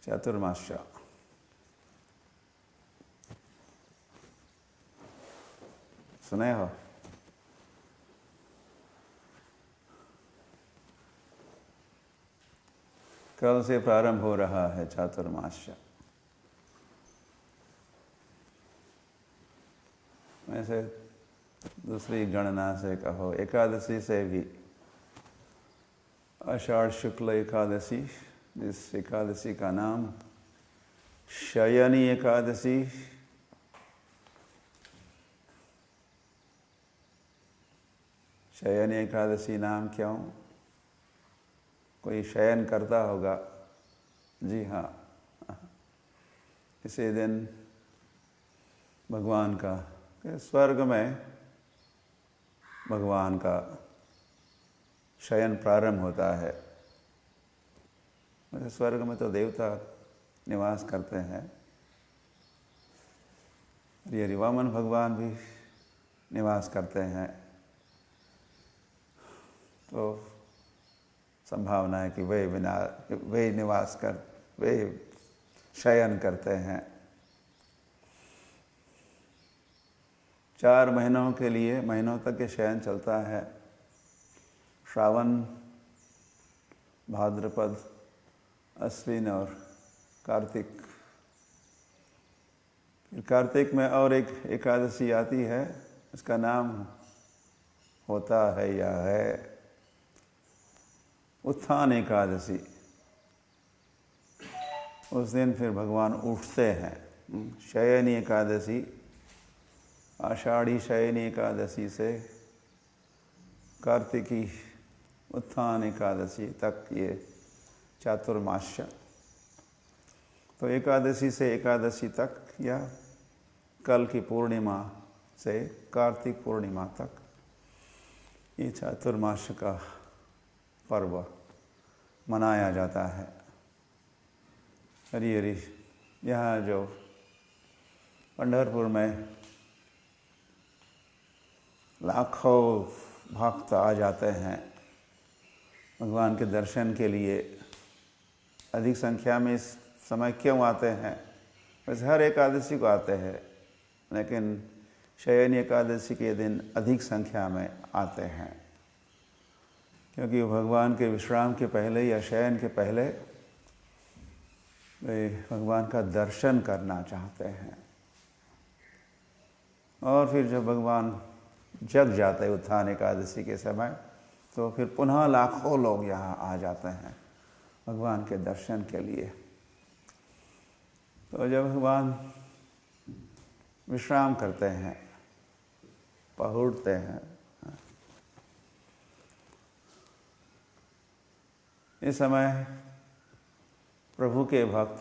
चातुर्मास्य। सुने हो? कल से प्रारंभ हो रहा है चातुर्मास्य। वैसे दूसरी गणना से कहो, एकादशी से भी आषाढ़ शुक्ल एकादशी, जिस एकादशी का नाम शयनी एकादशी, शयनी एकादशी नाम क्यों? कोई शयन करता होगा। जी हाँ, इसी दिन भगवान का स्वर्ग में भगवान का शयन प्रारंभ होता है। वैसे स्वर्ग में तो देवता निवास करते हैं, ये वामन भगवान भी निवास करते हैं, तो संभावना है कि वे शयन करते हैं। 4 महीनों के लिए, महीनों तक ये शयन चलता है। श्रावण, भाद्रपद, अश्विन और कार्तिक। फिर कार्तिक में और एक एकादशी आती है, उसका नाम होता है या है उत्थान एकादशी। उस दिन फिर भगवान उठते हैं। शयनी एकादशी, आषाढ़ी शयनी एकादशी से कार्तिकी उत्थान एकादशी तक ये चातुर्मास्य। तो एकादशी से एकादशी तक या कल की पूर्णिमा से कार्तिक पूर्णिमा तक ये चातुर्मास्य का पर्व मनाया जाता है। हरी हरी, यहाँ जो पंढरपुर में लाखों भक्त आ जाते हैं भगवान के दर्शन के लिए। अधिक संख्या में इस समय क्यों आते हैं? वैसे हर एकादशी को आते हैं, लेकिन शयनी एकादशी के दिन अधिक संख्या में आते हैं, क्योंकि भगवान के विश्राम के पहले या शयन के पहले वे भगवान का दर्शन करना चाहते हैं। और फिर जब भगवान जग जाते हैं उत्थान एकादशी के समय, तो फिर पुनः लाखों लोग यहाँ आ जाते हैं भगवान के दर्शन के लिए। तो जब भगवान विश्राम करते हैं, पहुँचते हैं, इस समय प्रभु के भक्त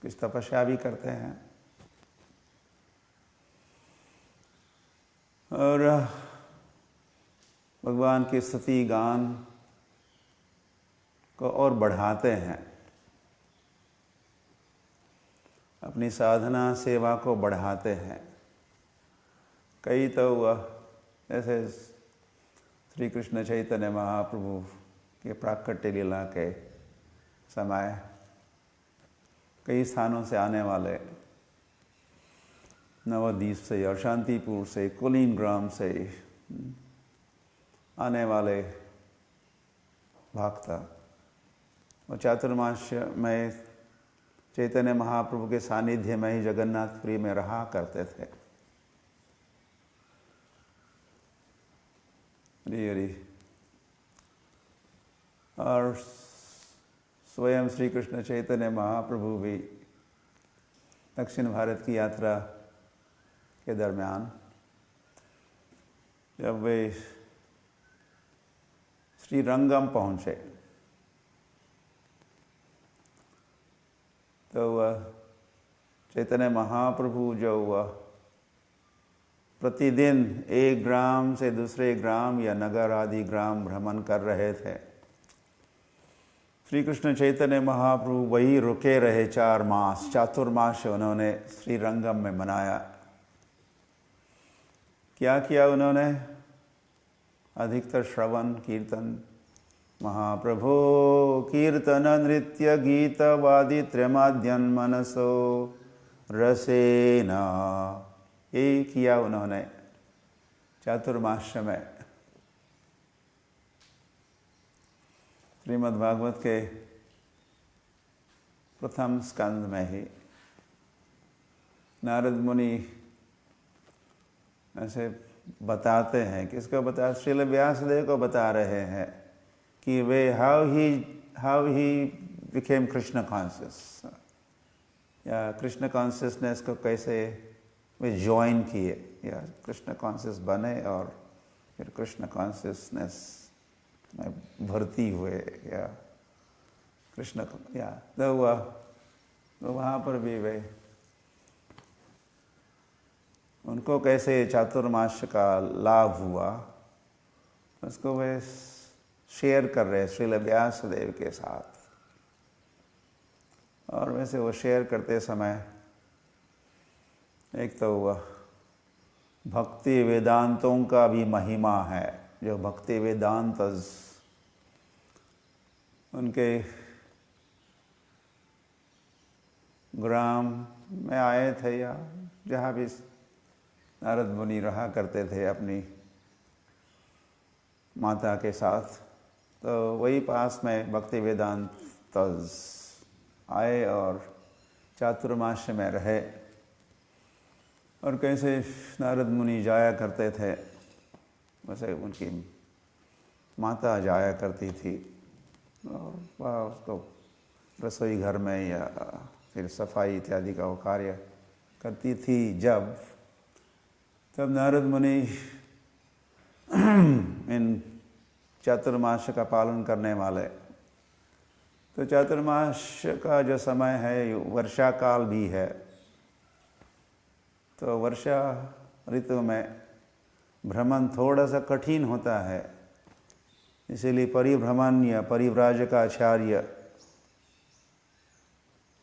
कुछ तपस्या भी करते हैं और भगवान की स्तुति गान को और बढ़ाते हैं, अपनी साधना सेवा को बढ़ाते हैं। कई तो ऐसे श्री कृष्ण चैतन्य महाप्रभु के प्राकट्य लीला के समय कई स्थानों से आने वाले, नवद्वीप से और शांतिपुर से, कुलीन ग्राम से आने वाले भक्त और चातुर्मास्य में चैतन्य महाप्रभु के सानिध्य में ही जगन्नाथपुरी में रहा करते थे। हरी हरी। और स्वयं श्री कृष्ण चैतन्य महाप्रभु भी दक्षिण भारत की यात्रा के दरमियान जब वे श्रीरंगम पहुँचे, तो चैतन्य महाप्रभु जो प्रतिदिन एक ग्राम से दूसरे ग्राम या नगर आदि ग्राम भ्रमण कर रहे थे, श्री कृष्ण चैतन्य महाप्रभु वही रुके रहे 4 मास। चातुर्मास्य उन्होंने श्रीरंगम में मनाया। क्या किया उन्होंने? अधिकतर श्रवण कीर्तन महाप्रभो कीर्तन नृत्य गीत वादित्रमाद्यन मनसो रसेना। यही किया उन्होंने चातुर्मास में। श्रीमद् भागवत के प्रथम स्कंद में ही नारद मुनि ऐसे बताते हैं, किसको बता, श्रील व्यासदेव को बता रहे हैं कि way how he became Krishna conscious, या कृष्ण कॉन्शियसनेस को कैसे वे ज्वाइन किए, या कृष्ण कॉन्शियस बने और फिर कृष्ण कॉन्शियसनेस में भर्ती हुए, या कृष्ण या तो वहाँ पर भी वे उनको कैसे चातुर्मास का लाभ हुआ उसको वे शेयर कर रहे श्रील व्यासदेव के साथ। और वैसे वो शेयर करते समय एक तो वह भक्ति वेदांतों का भी महिमा है, जो भक्ति वेदांत उनके ग्राम में आए थे, या जहाँ भी नारद मुनि रहा करते थे अपनी माता के साथ, तो वही पास में भक्ति वेदांत आए और चातुर्मास में रहे। और कैसे नारद मुनि जाया करते थे वैसे उनकी माता जाया करती थी, और वह उसको रसोई घर में या फिर सफाई इत्यादि का वो कार्य करती थी। तब नारद मुनि इन चातुर्मास का पालन करने वाले, तो चातुर्मास का जो समय है वर्षा काल भी है, तो वर्षा ऋतु में भ्रमण थोड़ा सा कठिन होता है, इसीलिए परिभ्रमण या परिव्राजकाचार्य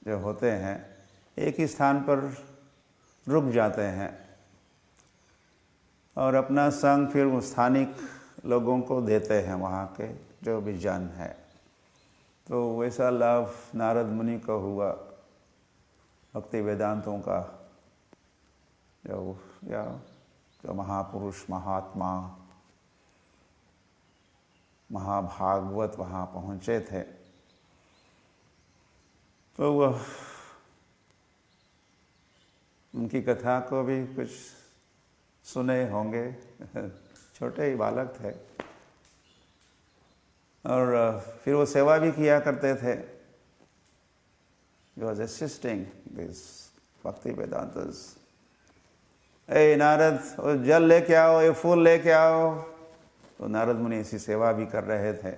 जो होते हैं एक ही स्थान पर रुक जाते हैं और अपना संग फिर स्थानिक लोगों को देते हैं, वहाँ के जो भी जन है। तो वैसा लाभ नारद मुनि को हुआ भक्ति वेदांतों का, जो महापुरुष महात्मा महाभागवत वहाँ पहुँचे थे। तो वह उनकी कथा को भी कुछ सुने होंगे, छोटे ही बालक थे, और फिर वो सेवा भी किया करते थे। He was assisting these भक्ति वेदांतस। ए नारद, वो जल लेके आओ, ये फूल लेके आओ। तो नारद मुनि ऐसी सेवा भी कर रहे थे।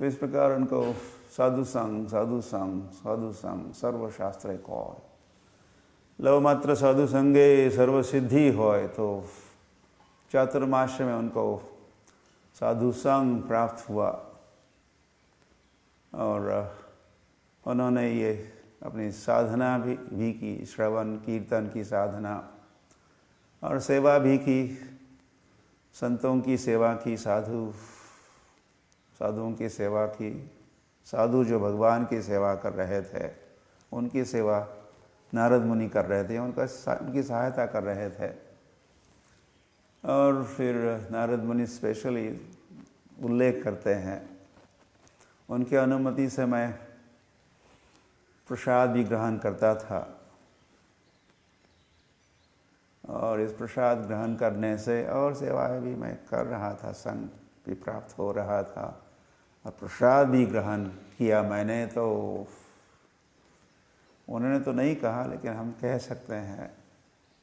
तो इस प्रकार उनको साधु संग साधु संग साधु संग सर्वशास्त्र कौय, लव मात्र साधु संगे सर्व सिद्धि होय। तो चातुर्मास में उनको साधु संग प्राप्त हुआ और उन्होंने ये अपनी साधना भी की, श्रवण कीर्तन की साधना, और सेवा भी की, संतों की सेवा की, साधुओं की सेवा की। साधु जो भगवान की सेवा कर रहे थे उनकी सेवा नारद मुनि कर रहे थे, उनकी सहायता कर रहे थे। और फिर नारद मुनि स्पेशली उल्लेख करते हैं, उनकी अनुमति से मैं प्रसाद भी ग्रहण करता था, और इस प्रसाद ग्रहण करने से और सेवाएं भी मैं कर रहा था, संग भी प्राप्त हो रहा था, और प्रसाद भी ग्रहण किया मैंने। तो उन्होंने तो नहीं कहा, लेकिन हम कह सकते हैं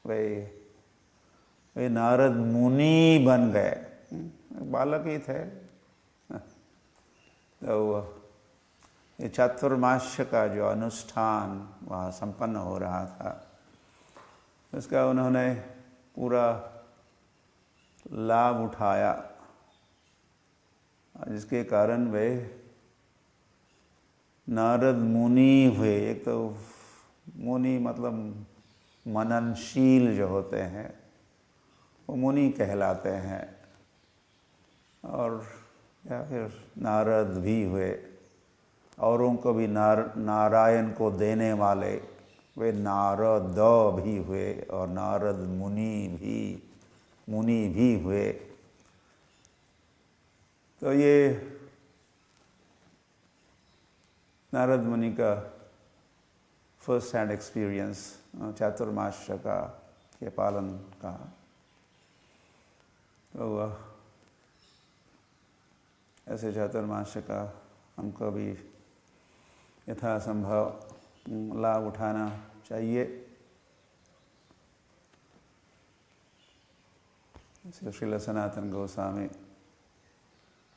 वे नारद मुनि बन गए, बालक ही थे। तो ये चातुर्मास का जो अनुष्ठान वहाँ संपन्न हो रहा था, उसका उन्होंने पूरा लाभ उठाया, जिसके कारण वे नारद मुनि हुए। एक तो मुनि मतलब मननशील जो होते हैं वो मुनि कहलाते हैं, और या फिर नारद भी हुए, औरों को भी नारायण को देने वाले वे नारद भी हुए, और नारद मुनि भी हुए। तो ये नारद मुनि का फर्स्ट हैंड एक्सपीरियंस चातुर्मास्य का के पालन का। तो ऐसे चातुर्मास्य का हमको भी यथासंभव लाभ उठाना चाहिए। श्रील सनातन गोस्वामी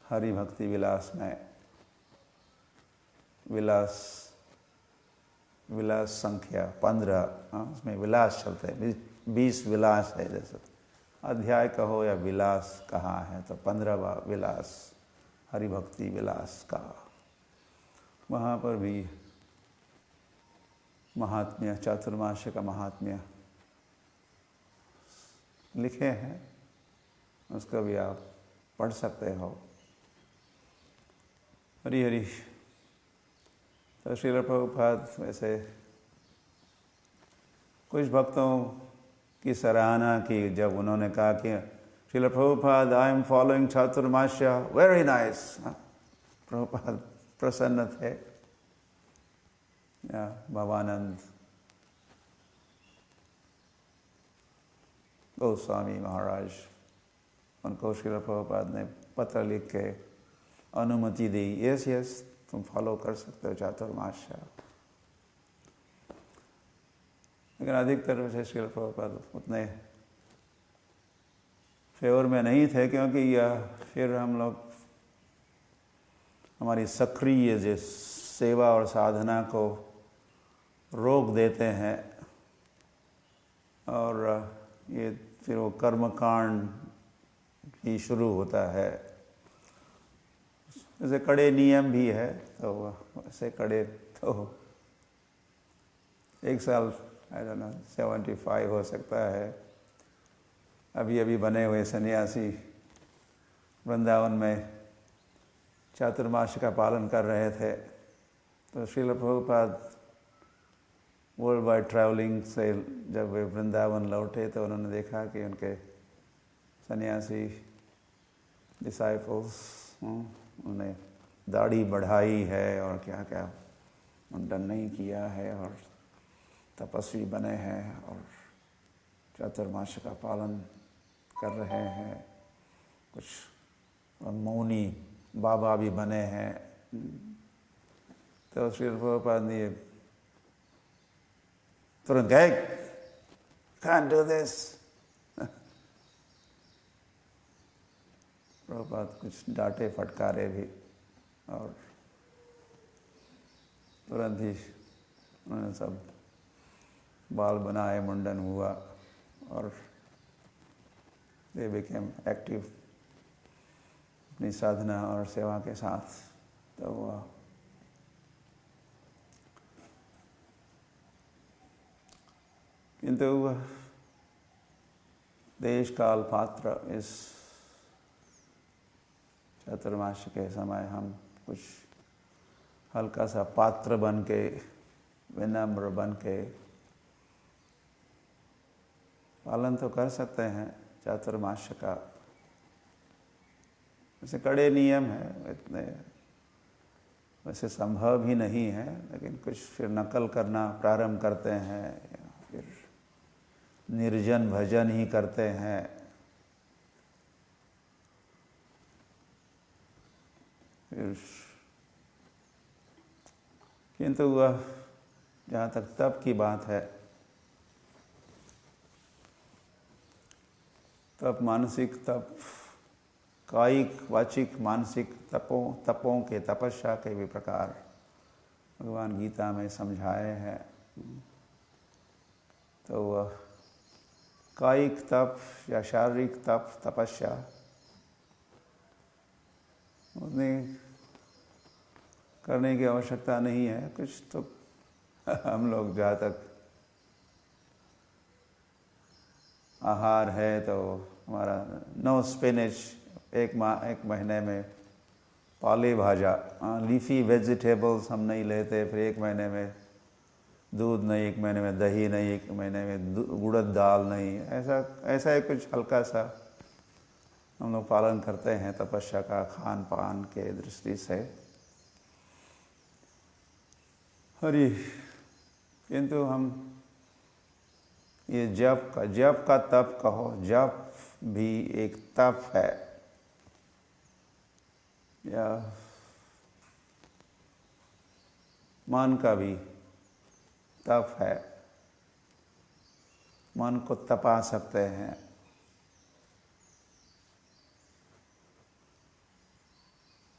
हरि भक्ति विलास में विलास संख्या 15, उसमें विलास चलते हैं, 20 विलास है। जैसे अध्याय कहो या विलास कहा है, तो 15वां विलास हरि भक्ति विलास का, वहाँ पर भी महात्म्य, चातुर्मास्य का महात्म्य लिखे हैं, उसको भी आप पढ़ सकते हो। हरि हरि। तो श्रील प्रभुपाद वैसे कुछ भक्तों की सराहना की जब उन्होंने कहा कि Shrila Prabhupada I am following Chaturmasya, very nice. Prabhupada प्रसन्न थे। या भवानंद गोस्वामी महाराज, उनको श्रील प्रभुपाद ने पत्र लिख के अनुमति दी, यस यस तुम फॉलो कर सकते हो चातुर्मास्य। लेकिन अधिकतर वैसे श्रील प्रभुपाद उतने फेवर में नहीं थे, क्योंकि यह फिर हम लोग हमारी सक्रिय जो सेवा और साधना को रोक देते हैं, और ये फिर वो कर्मकांड ही शुरू होता है। जैसे कड़े नियम भी है, तो वैसे कड़े तो एक साल आई डोंट नो 75 हो सकता है, अभी अभी बने हुए सन्यासी वृंदावन में चातुर्मास्य का पालन कर रहे थे। तो Srila Prabhupada world wide travelling से जब वे वृंदावन लौटे, तो उन्होंने देखा कि उनके सन्यासी डिसाइपल्स उन्होंने दाढ़ी बढ़ाई है और क्या क्या मुंडन नहीं किया है, और तपस्वी बने हैं और चातुर्मास्य का पालन कर रहे हैं। कुछ मौनी बाबा भी बने हैं। तो श्रील प्रभुपाद ने तुरंत गए, can't do this। प्रभुपाद कुछ डांटे फटकारे भी, और तुरंत ही उन्होंने सब बाल बनाए, मुंडन हुआ, और they became active अपनी साधना और सेवा के साथ। तो किंतु देश काल पात्र इस चातुर्मास्य के समय हम कुछ हल्का सा पात्र बन के, विनम्र बन के पालन तो कर सकते हैं चातुर्मास्य का। वैसे कड़े नियम है, इतने वैसे संभव ही नहीं है, लेकिन कुछ फिर नकल करना प्रारंभ करते हैं, या फिर निर्जन भजन ही करते हैं। फिर किंतु वह जहाँ तक तप की बात है, तप मानसिक तप, कायिक वाचिक मानसिक तपों के, तपस्या के भी प्रकार भगवान गीता में समझाए हैं। तो वह कायिक तप या शारीरिक तप, तपस्या उतनी करने की आवश्यकता नहीं है। कुछ तो हम लोग जहाँ तक आहार है, तो हमारा नो स्पिनच एक महीने में पाले भाजा, लीफी वेजिटेबल्स हम नहीं लेते, फिर एक महीने में दूध नहीं, एक महीने में दही नहीं, एक महीने में उड़द दाल नहीं, ऐसा ही कुछ हल्का सा हम लोग पालन करते हैं तपस्या का खान पान के दृष्टि से। हरी, किंतु हम ये जप का तप कहो, जप भी एक तप है, या मन का भी तप है। मन को तपा सकते हैं,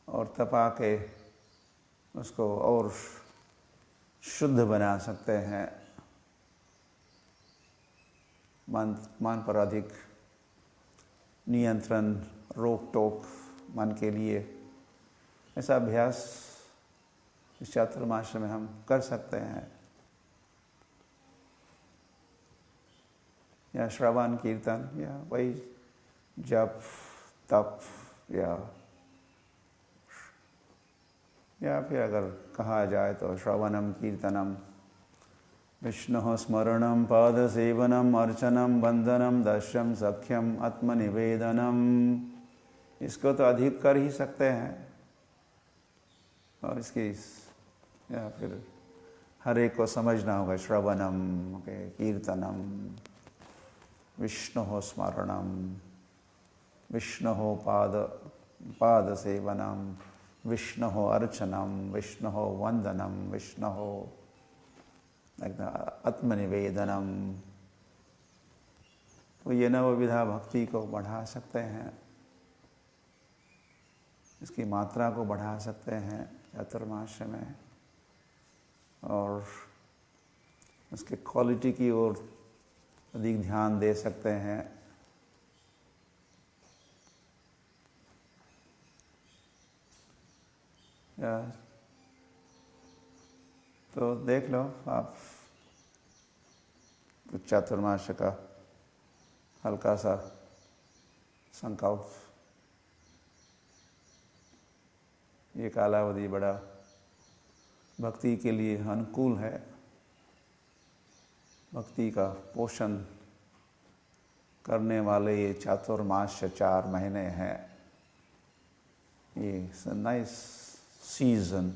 और तपा के उसको और शुद्ध बना सकते हैं। मन पर अधिक नियंत्रण, रोक टोक मन के लिए, ऐसा अभ्यास इस चातुर्मास में हम कर सकते हैं। या श्रवण कीर्तन, या वही जप तप, या फिर अगर कहा जाए तो श्रवणम कीर्तनम, विष्णु स्मरणम, पाद सेवनम, अर्चनम, वंदनम, दर्शम, सख्यम, आत्मनिवेदनम, इसको तो अधिक कर ही सकते हैं। और इसकी या फिर हर एक को समझना होगा, श्रवणम, कीर्तनम, विष्णु स्मरणम, विष्णु पाद सेवनम, विष्णु अर्चनम, विष्णु वंदनम, विष्णु आत्मनिवेदनम, तो ये नवविधा भक्ति को बढ़ा सकते हैं, इसकी मात्रा को बढ़ा सकते हैं चातुर्मास में, और उसके क्वालिटी की ओर अधिक ध्यान दे सकते हैं। तो देख लो आप कुछ चातुर्मास का हल्का सा संकल्प। ये कालावधि बड़ा भक्ति के लिए अनुकूल है, भक्ति का पोषण करने वाले ये चातुर्मास 4 महीने हैं। ये नाइस सीजन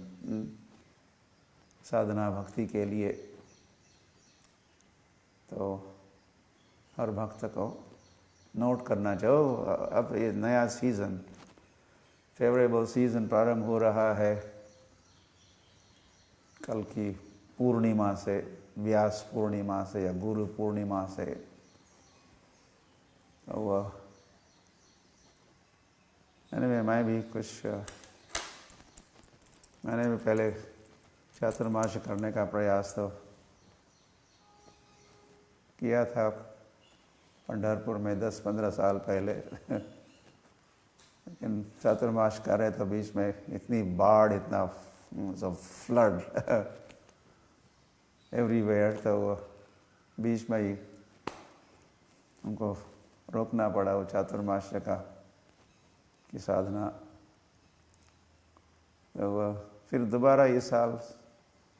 साधना भक्ति के लिए। तो हर भक्त को नोट करना चाहिए, अब ये नया सीज़न, फेवरेबल सीज़न प्रारंभ हो रहा है कल की पूर्णिमा से, व्यास पूर्णिमा से या गुरु पूर्णिमा से। तो वह मैं भी मैंने भी पहले चातुर्मास करने का प्रयास तो किया था पंढरपुर में 10-15 साल पहले, लेकिन चातुर्मास कर रहे तो बीच में इतनी बाढ़, इतना फ्लड एवरीवेयर, तो बीच में ही हमको रोकना पड़ा वो चातुर्मास की साधना। तो फिर दोबारा ये साल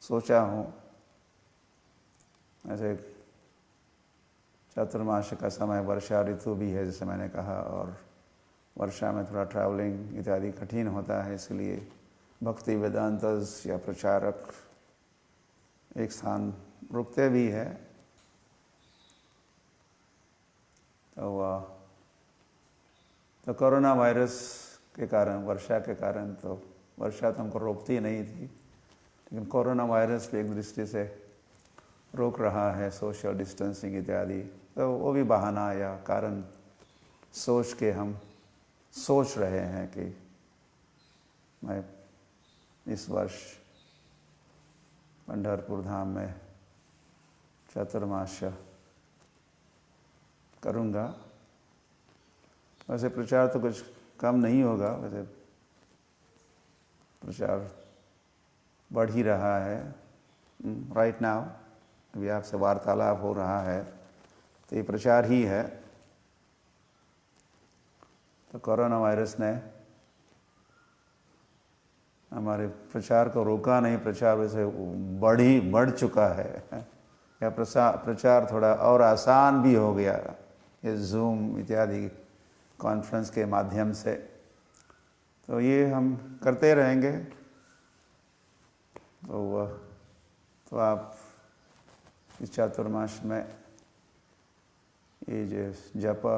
सोचा हूँ, ऐसे चातुर्मास का समय वर्षा ऋतु भी है जैसे मैंने कहा, और वर्षा में थोड़ा ट्रैवलिंग इत्यादि कठिन होता है, इसलिए भक्ति वेदांतस या प्रचारक एक स्थान रुकते भी है। तो कोरोना वायरस के कारण, वर्षा के कारण, तो वर्षा तो हमको रोकती नहीं थी, लेकिन कोरोना वायरस भी एक दृष्टि से रोक रहा है, सोशल डिस्टेंसिंग इत्यादि। तो वो भी बहाना या कारण सोच के हम सोच रहे हैं कि मैं इस वर्ष पंढरपुर धाम में चातुर्मास करूँगा। वैसे प्रचार तो कुछ कम नहीं होगा, वैसे प्रचार बढ़ ही रहा है राइट नाउ। अभी आपसे वार्तालाप हो रहा है तो ये प्रचार ही है। तो कोरोना वायरस ने हमारे प्रचार को रोका नहीं, प्रचार वैसे बढ़ चुका है। या प्रचार थोड़ा और आसान भी हो गया ये जूम इत्यादि कॉन्फ्रेंस के माध्यम से। तो ये हम करते रहेंगे। तो आप इस चातुर्मास में ये जो जपा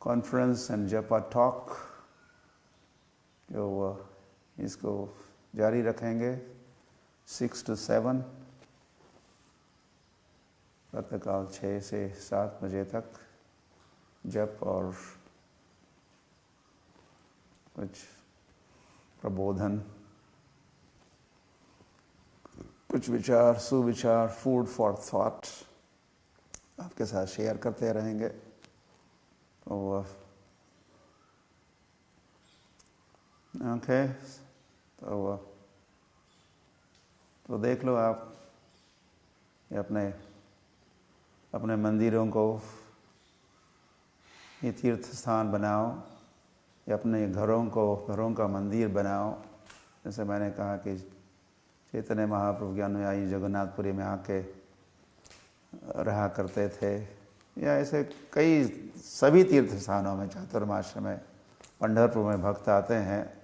कॉन्फ्रेंस एंड जपा टॉक जो इसको जारी रखेंगे 6 to 7 प्रातःकाल 6 से 7 बजे तक जप और कुछ प्रबोधन, कुछ विचार, सुविचार, फूड फॉर थॉट आपके साथ शेयर करते रहेंगे। ओके, तो देख लो आप ये अपने मंदिरों को ये तीर्थ स्थान बनाओ, या अपने घरों का मंदिर बनाओ। जैसे मैंने कहा कि चैतन्य महाप्रभु के अनुयायी जगन्नाथपुरी में आके रहा करते थे, या ऐसे कई सभी तीर्थ स्थानों में चातुर्मास में, पंढरपुर में भक्त आते हैं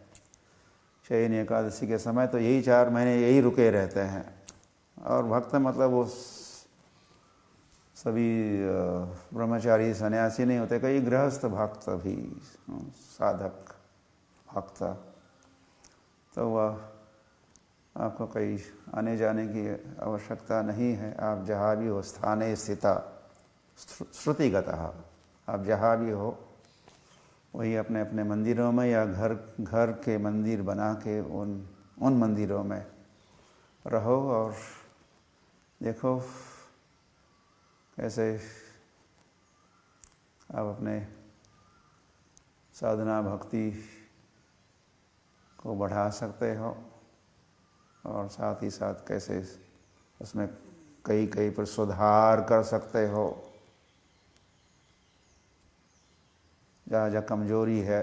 शयनी एकादशी के समय, तो यही 4 महीने यही रुके रहते हैं। और भक्त मतलब वो सभी ब्रह्मचारी सन्यासी नहीं होते, कई गृहस्थ भक्त भी, साधक भक्त। तो वह आपको कहीं आने जाने की आवश्यकता नहीं है। आप जहाँ भी हो, स्थाने स्थिता श्रुतिगतः, आप जहाँ भी हो वही अपने अपने मंदिरों में या घर के मंदिर बना के उन मंदिरों में रहो और देखो कैसे आप अपने साधना भक्ति को बढ़ा सकते हो, और साथ ही साथ कैसे उसमें कई पर सुधार कर सकते हो। जहाँ कमजोरी है,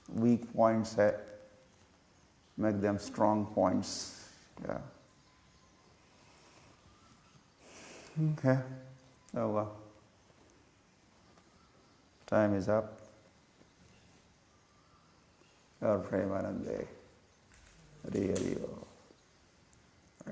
वीक पॉइंट्स है, make them strong points. Okay, so time is up. Our Premanande. Hari Hari.